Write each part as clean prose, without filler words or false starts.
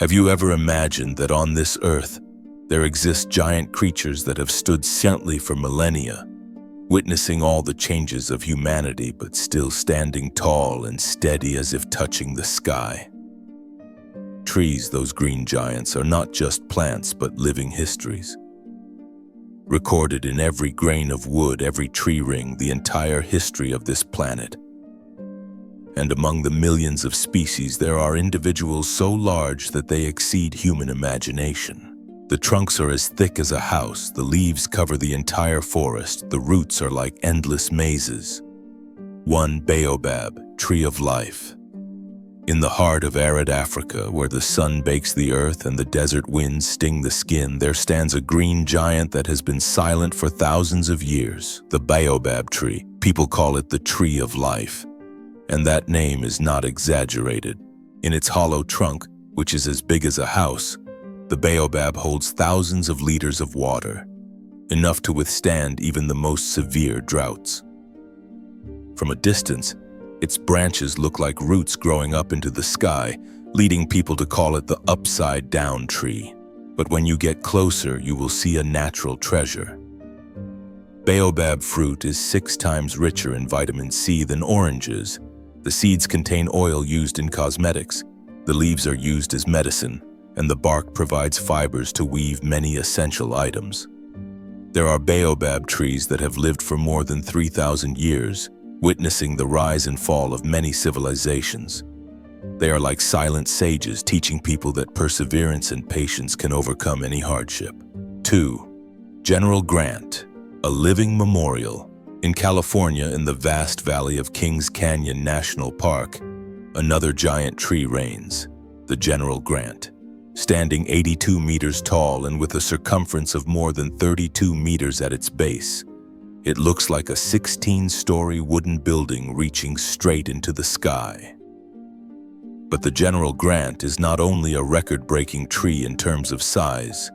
Have you ever imagined that on this earth, there exist giant creatures that have stood silently for millennia, witnessing all the changes of humanity but still standing tall and steady as if touching the sky? Trees, those green giants, are not just plants but living histories. Recorded in every grain of wood, every tree ring, the entire history of this planet. And among the millions of species, there are individuals so large that they exceed human imagination. The trunks are as thick as a house, the leaves cover the entire forest, the roots are like endless mazes. One baobab, tree of life. In the heart of arid Africa, where the sun bakes the earth and the desert winds sting the skin, there stands a green giant that has been silent for thousands of years, the baobab tree. People call it the tree of life. And that name is not exaggerated. In its hollow trunk, which is as big as a house, the baobab holds thousands of liters of water, enough to withstand even the most severe droughts. From a distance, its branches look like roots growing up into the sky, leading people to call it the upside-down tree. But when you get closer, you will see a natural treasure. Baobab fruit is 6 times richer in vitamin C than oranges. The seeds contain oil used in cosmetics, the leaves are used as medicine, and the bark provides fibers to weave many essential items. There are baobab trees that have lived for more than 3,000 years, witnessing the rise and fall of many civilizations. They are like silent sages, teaching people that perseverance and patience can overcome any hardship. 2. General Grant, a living memorial. In California, in the vast valley of Kings Canyon National Park, another giant tree reigns, the General Grant. Standing 82 meters tall and with a circumference of more than 32 meters at its base, it looks like a 16-story wooden building reaching straight into the sky. But the General Grant is not only a record-breaking tree in terms of size,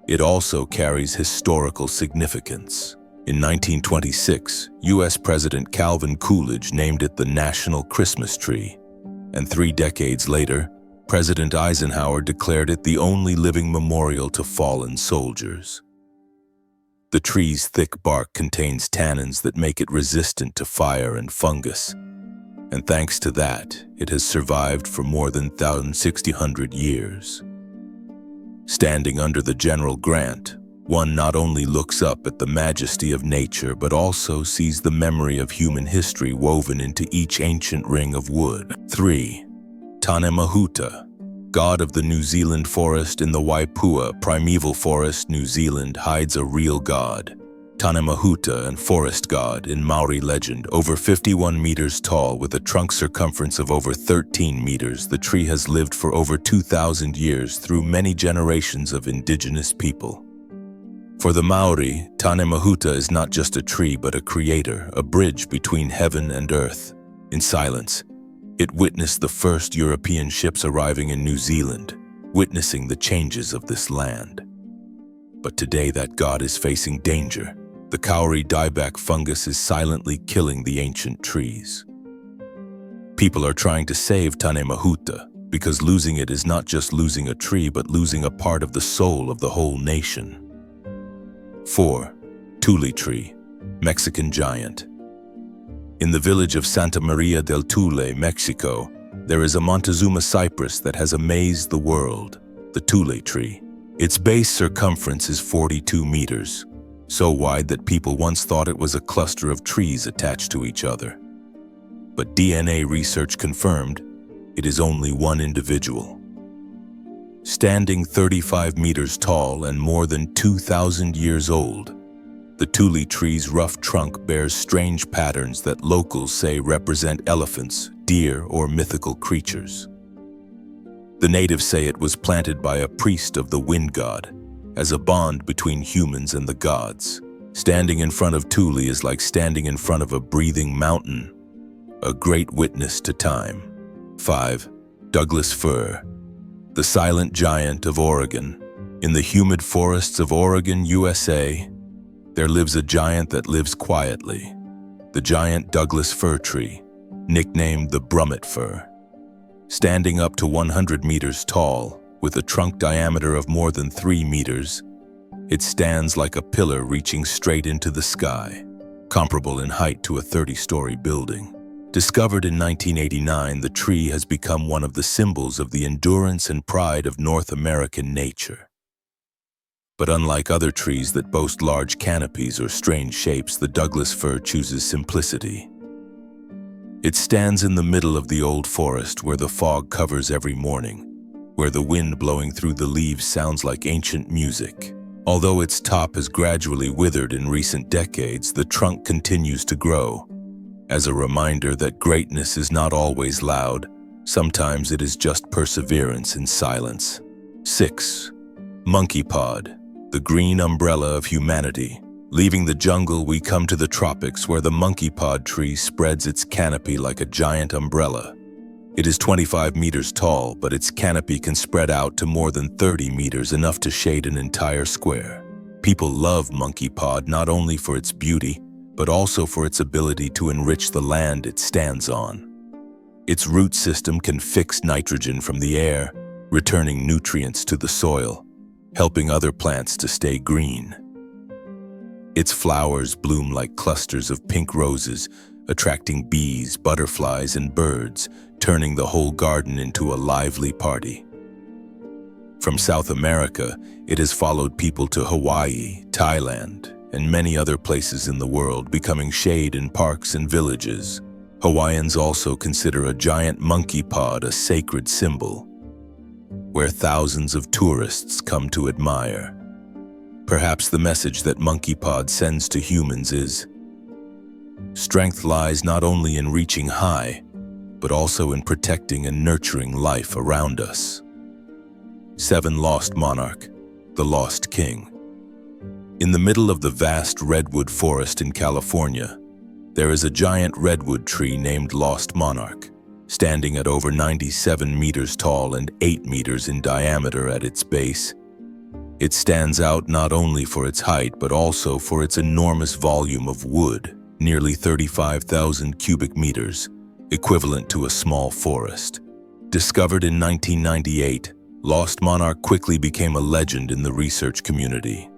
it also carries historical significance. In 1926, U.S. President Calvin Coolidge named it the National Christmas Tree, and 3 decades later, President Eisenhower declared it the only living memorial to fallen soldiers. The tree's thick bark contains tannins that make it resistant to fire and fungus, and thanks to that, it has survived for more than 1,600 years. Standing under the General Grant, one not only looks up at the majesty of nature but also sees the memory of human history woven into each ancient ring of wood. 3. Tāne Mahuta, god of the New Zealand forest. In the Waipua primeval forest, New Zealand hides a real god. Tāne Mahuta, and forest god in Maori legend, over 51 meters tall with a trunk circumference of over 13 meters, the tree has lived for over 2,000 years through many generations of indigenous people. For the Maori, Tāne Mahuta is not just a tree but a creator, a bridge between heaven and earth. In silence, it witnessed the first European ships arriving in New Zealand, witnessing the changes of this land. But today that god is facing danger. The kauri dieback fungus is silently killing the ancient trees. People are trying to save Tāne Mahuta because losing it is not just losing a tree but losing a part of the soul of the whole nation. 4. Tule tree, Mexican giant. In the village of Santa Maria del Tule, Mexico, there is a Montezuma cypress that has amazed the world, the Tule tree. Its base circumference is 42 meters, so wide that people once thought it was a cluster of trees attached to each other. But DNA research confirmed it is only one individual. Standing 35 meters tall and more than 2,000 years old, the Tule tree's rough trunk bears strange patterns that locals say represent elephants, deer, or mythical creatures. The natives say it was planted by a priest of the wind god, as a bond between humans and the gods. Standing in front of Tule is like standing in front of a breathing mountain, a great witness to time. 5. Douglas fir, the silent giant of Oregon. In the humid forests of Oregon, USA, there lives a giant that lives quietly, the giant Douglas fir tree, nicknamed the Brummet fir. Standing up to 100 meters tall, With a trunk diameter of more than 3 meters, it stands like a pillar reaching straight into the sky, comparable in height to a 30-story building. Discovered in 1989, the tree has become one of the symbols of the endurance and pride of North American nature. But unlike other trees that boast large canopies or strange shapes, the Douglas fir chooses simplicity. It stands in the middle of the old forest where the fog covers every morning, where the wind blowing through the leaves sounds like ancient music. Although its top has gradually withered in recent decades, the trunk continues to grow, as a reminder that greatness is not always loud. Sometimes it is just perseverance in silence. 6. Monkey pod, the green umbrella of humanity. Leaving the jungle, we come to the tropics, where the monkey pod tree spreads its canopy like a giant umbrella. It is 25 meters tall, but its canopy can spread out to more than 30 meters, enough to shade an entire square. People love monkey pod not only for its beauty, but also for its ability to enrich the land it stands on. Its root system can fix nitrogen from the air, returning nutrients to the soil, helping other plants to stay green. Its flowers bloom like clusters of pink roses, attracting bees, butterflies, and birds, turning the whole garden into a lively party. From South America, it has followed people to Hawaii, Thailand, and many other places in the world, becoming shade in parks and villages. Hawaiians also consider a giant monkey pod a sacred symbol, where thousands of tourists come to admire. Perhaps the message that monkey pod sends to humans is, strength lies not only in reaching high, but also in protecting and nurturing life around us. 7. Lost monarch, the lost king. In the middle of the vast redwood forest in California, there is a giant redwood tree named Lost Monarch, standing at over 97 meters tall and 8 meters in diameter at its base. It stands out not only for its height, but also for its enormous volume of wood, nearly 35,000 cubic meters, equivalent to a small forest. Discovered in 1998, Lost Monarch quickly became a legend in the research community.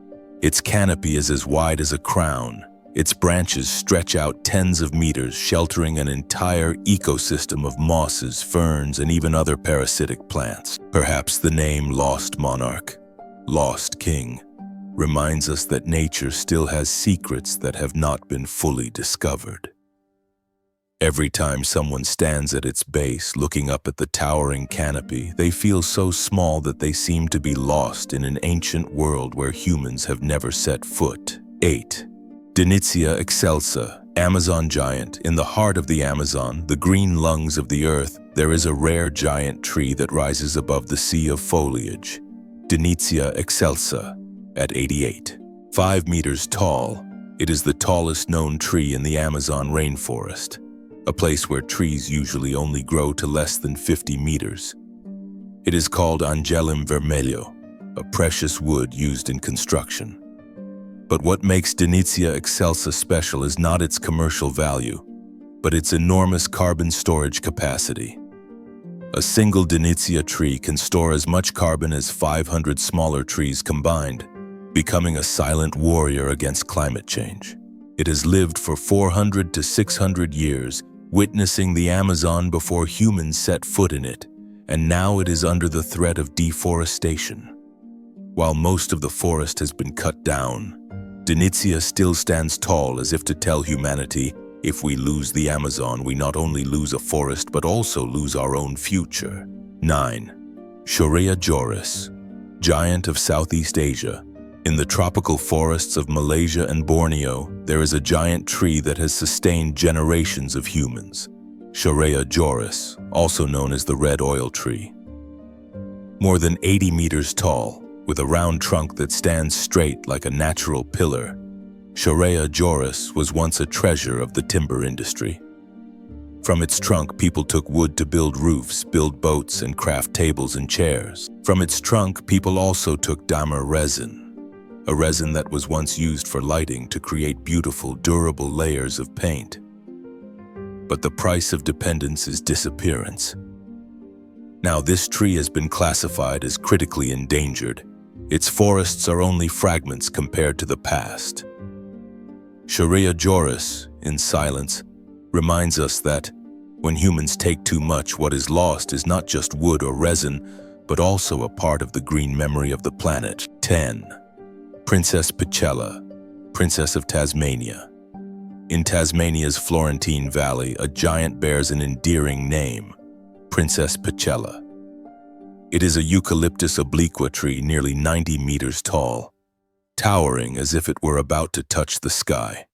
Its canopy is as wide as a crown. Its branches stretch out tens of meters, sheltering an entire ecosystem of mosses, ferns, and even other parasitic plants. Perhaps the name Lost Monarch, Lost King, reminds us that nature still has secrets that have not been fully discovered. Every time someone stands at its base, looking up at the towering canopy, they feel so small that they seem to be lost in an ancient world where humans have never set foot. 8. Denitzia excelsa, Amazon giant. In the heart of the Amazon, the green lungs of the earth, there is a rare giant tree that rises above the sea of foliage. Denitzia excelsa, at 5 meters tall, it is the tallest known tree in the Amazon rainforest, a place where trees usually only grow to less than 50 meters. It is called Angelum vermelho, a precious wood used in construction. But what makes Denitzia excelsa special is not its commercial value, but its enormous carbon storage capacity. A single Denitzia tree can store as much carbon as 500 smaller trees combined, becoming a silent warrior against climate change. It has lived for 400 to 600 years, witnessing the Amazon before humans set foot in it, and now it is under the threat of deforestation. While most of the forest has been cut down, Denitzia still stands tall, as if to tell humanity, if we lose the Amazon, we not only lose a forest but also lose our own future. 9. Shorea joris, giant of Southeast Asia. In the tropical forests of Malaysia and Borneo, there is a giant tree that has sustained generations of humans. Shorea joris, also known as the red oil tree. More than 80 meters tall, with a round trunk that stands straight like a natural pillar, Shorea joris was once a treasure of the timber industry. From its trunk, people took wood to build roofs, build boats, and craft tables and chairs. From its trunk, people also took damer resin, a resin that was once used for lighting to create beautiful, durable layers of paint. But the price of dependence is disappearance. Now, this tree has been classified as critically endangered. Its forests are only fragments compared to the past. Sharia Joris, in silence, reminds us that when humans take too much, what is lost is not just wood or resin, but also a part of the green memory of the planet. 10. Princess Picella, Princess of Tasmania. In Tasmania's Florentine Valley, a giant bears an endearing name, Princess Picella. It is a Eucalyptus obliqua tree nearly 90 meters tall, towering as if it were about to touch the sky.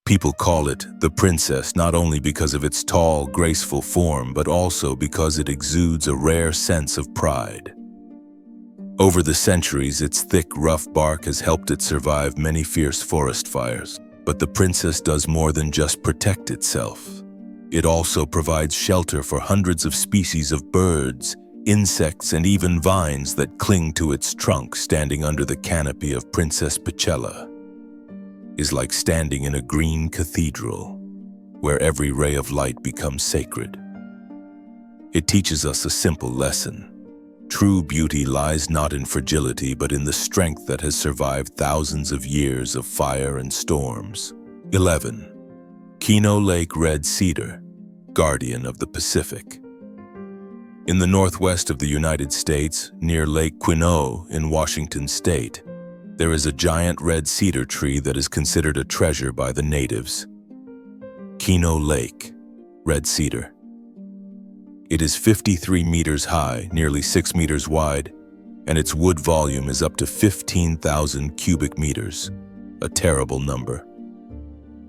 People call it the princess not only because of its tall, graceful form, but also because it exudes a rare sense of pride. Over the centuries, its thick, rough bark has helped it survive many fierce forest fires. But the princess does more than just protect itself. It also provides shelter for hundreds of species of birds, insects, and even vines that cling to its trunk. Standing under the canopy of Princess Picella is like standing in a green cathedral, where every ray of light becomes sacred. It teaches us a simple lesson. True beauty lies not in fragility, but in the strength that has survived thousands of years of fire and storms. 11. Kino Lake Red Cedar, Guardian of the Pacific. In the northwest of the United States, near Lake Quinault in Washington state, there is a giant red cedar tree that is considered a treasure by the natives. Kino Lake, Red Cedar. It is 53 meters high, nearly 6 meters wide, and its wood volume is up to 15,000 cubic meters, a terrible number.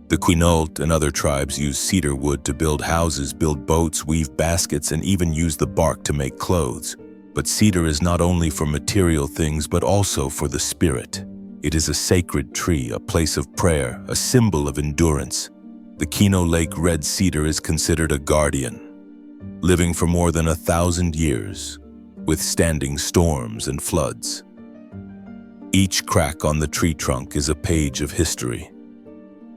The Quinault and other tribes use cedar wood to build houses, build boats, weave baskets, and even use the bark to make clothes. But cedar is not only for material things, but also for the spirit. It is a sacred tree, a place of prayer, a symbol of endurance. The Kino Lake Red Cedar is considered a guardian, living for more than 1,000 years, withstanding storms and floods. Each crack on the tree trunk is a page of history.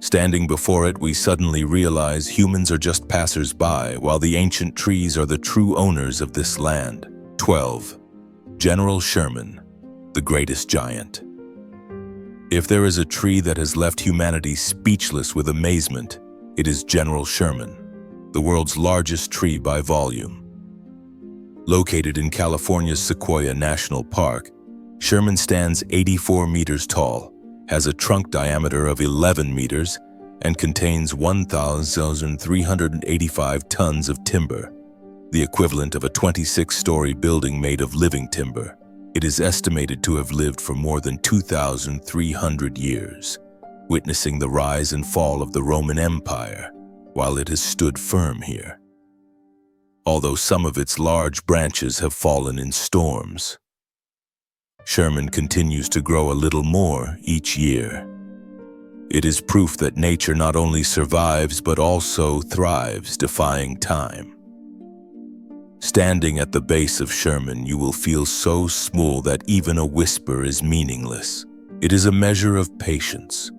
Standing before it, we suddenly realize humans are just passers-by, while the ancient trees are the true owners of this land. 12. General Sherman, the greatest giant. If there is a tree that has left humanity speechless with amazement, it is General Sherman, the world's largest tree by volume. Located in California's Sequoia National Park, Sherman stands 84 meters tall, has a trunk diameter of 11 meters, and contains 1,385 tons of timber, the equivalent of a 26-story building made of living timber. It is estimated to have lived for more than 2,300 years, witnessing the rise and fall of the Roman Empire, while it has stood firm here. Although some of its large branches have fallen in storms, Sherman continues to grow a little more each year. It is proof that nature not only survives but also thrives, defying time. Standing at the base of Sherman, you will feel so small that even a whisper is meaningless. It is a measure of patience,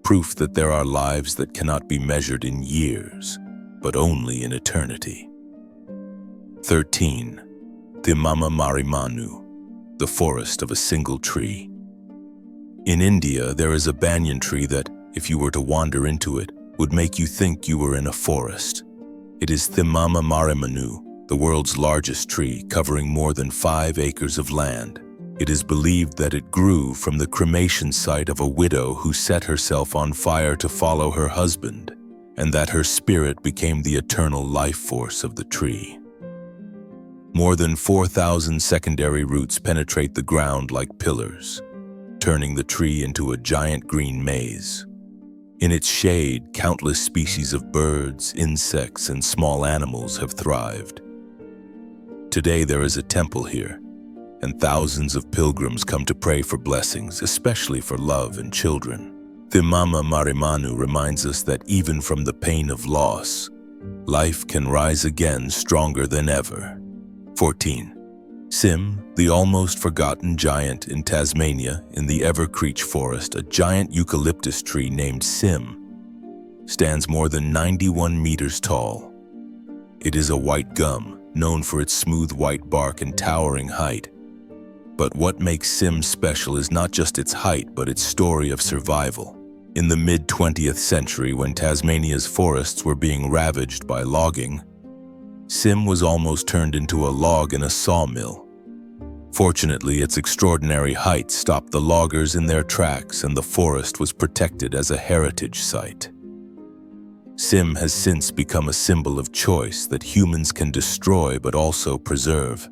proof that there are lives that cannot be measured in years, but only in eternity. 13. Thimama Marimanu, the forest of a single tree. In India, there is a banyan tree that, if you were to wander into it, would make you think you were in a forest. It is Thimama Marimanu, the world's largest tree, covering more than 5 acres of land. It is believed that it grew from the cremation site of a widow who set herself on fire to follow her husband, and that her spirit became the eternal life force of the tree. More than 4,000 secondary roots penetrate the ground like pillars, turning the tree into a giant green maze. In its shade, countless species of birds, insects, and small animals have thrived. Today there is a temple here, and thousands of pilgrims come to pray for blessings, especially for love and children. Thimama Marimanu reminds us that even from the pain of loss, life can rise again stronger than ever. 14. Sim, the almost forgotten giant in Tasmania, in the Evercreech forest, a giant eucalyptus tree named Sim stands more than 91 meters tall. It is a white gum, known for its smooth white bark and towering height. But what makes Sim special is not just its height, but its story of survival. In the mid-20th century, when Tasmania's forests were being ravaged by logging, Sim was almost turned into a log in a sawmill. Fortunately, its extraordinary height stopped the loggers in their tracks, and the forest was protected as a heritage site. Sim has since become a symbol of choice that humans can destroy but also preserve.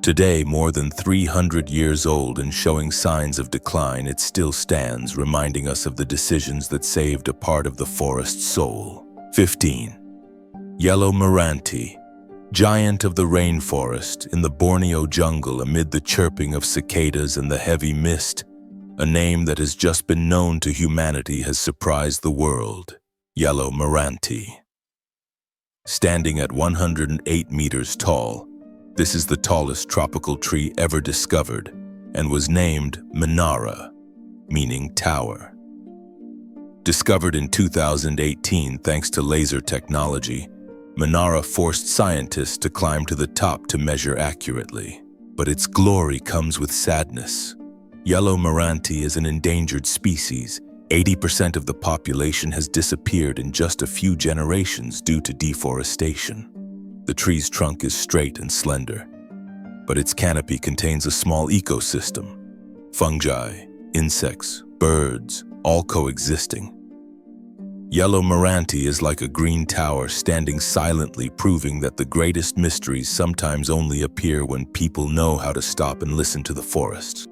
Today, more than 300 years old and showing signs of decline, it still stands, reminding us of the decisions that saved a part of the forest's soul. 15. Yellow Meranti, giant of the rainforest in the Borneo jungle amid the chirping of cicadas and the heavy mist. A name that has just been known to humanity has surprised the world. Yellow Meranti. Standing at 108 meters tall, this is the tallest tropical tree ever discovered and was named Menara, meaning tower. Discovered in 2018 thanks to laser technology, Menara forced scientists to climb to the top to measure accurately. But its glory comes with sadness. Yellow Meranti is an endangered species. 80% of the population has disappeared in just a few generations due to deforestation. The tree's trunk is straight and slender, but its canopy contains a small ecosystem. Fungi, insects, birds, all coexisting. Yellow Meranti is like a green tower standing silently, proving that the greatest mysteries sometimes only appear when people know how to stop and listen to the forests.